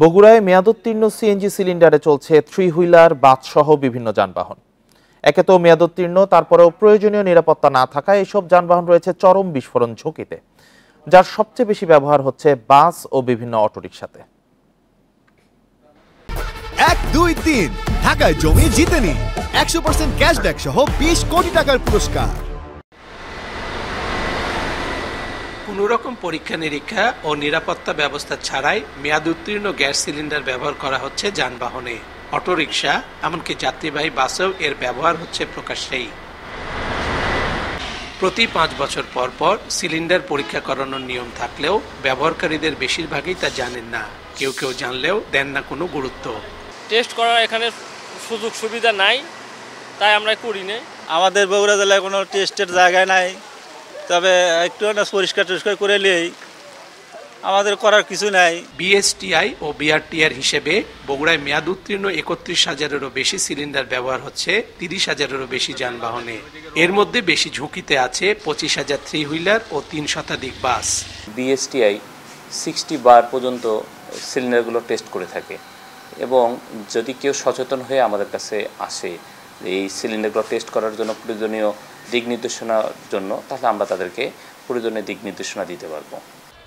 বগুড়ায় মেয়াদোত্তীর্ণ সিএনজি সিলিন্ডারে চলছে three wheeler, বাসসহ বিভিন্ন যানবাহন। একে তো মেয়াদোত্তীর্ণ, তারপরেও প্রয়োজনীয় নিরাপত্তা না থাকায় এসব যানবাহন রয়েছে চরম বিস্ফোরণ ঝুঁকিতে, যার সবচেয়ে বেশি ব্যবহার হচ্ছে বাস ও বিভিন্ন অটোরিকশাতে। 1, 2, 3 ঢাকায় জমি জিতে নিন 100% ক্যাশব্যাক সহ 20 কোটি টাকার পুরস্কার। কোনো রকম পরীক্ষা নিরীক্ষা ও নিরাপত্তা ব্যবস্থা ছাড়াই মেয়াদ উত্তীর্ণ গ্যাস সিলিন্ডার ব্যবহার করা হচ্ছে যানবাহনে। অটোরিকশা এমনকি যাত্রীবাহী বাসেও এর ব্যবহার হচ্ছে প্রকাশ্যেই। প্রতি 5 বছর পর পর সিলিন্ডার পরীক্ষা করানোর নিয়ম থাকলেও ব্যবহারকারীদের বেশিরভাগই তা জানেন না। কেউ কেউ জানলেও দেন না কোনো গুরুত্ব। টেস্ট করার এখানে সুযোগ সুবিধা নাই, তাই আমরা করি না। আমাদের বগুড়া জেলায় কোনো টেস্টের জায়গায় নাই, তবে একটু পরিষ্কার টরিষ্কার করে নিলেই আমাদের করার কিছু নাই। বিএসটিআই ও বিআরটিআর হিসেবে বগুড়ায় মেয়াদ উত্তীর্ণ 31,000-এরও বেশি সিলিন্ডার ব্যবহার হচ্ছে 30,000-এরও বেশি যানবাহনে। এর মধ্যে বেশি ঝুঁকিতে আছে 25,000 থ্রি হুইলার ও 3 শতাধিক বাস। বিএসটিআই 60 বার পর্যন্ত সিলিন্ডারগুলো টেস্ট করে থাকে, এবং যদি কেউ সচেতন হয়ে আমাদের কাছে আসে এই সিলিন্ডারগুলো টেস্ট করার জন্য প্রয়োজনীয় দিক নির্দেশনার জন্য, তাহলে আমরা তাদেরকে প্রয়োজনীয় দিক নির্দেশনা দিতে পারবো।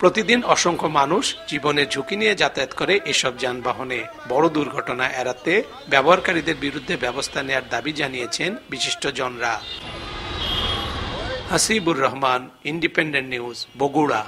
প্রতিদিন অসংখ্য মানুষ জীবনের ঝুঁকি নিয়ে যাতায়াত করে এসব যানবাহনে। বড় দুর্ঘটনা এড়াতে ব্যবহারকারীদের বিরুদ্ধে ব্যবস্থা নেওয়ার দাবি জানিয়েছেন বিশিষ্টজনরা। Hasibur Rahman, independent news, Bogura.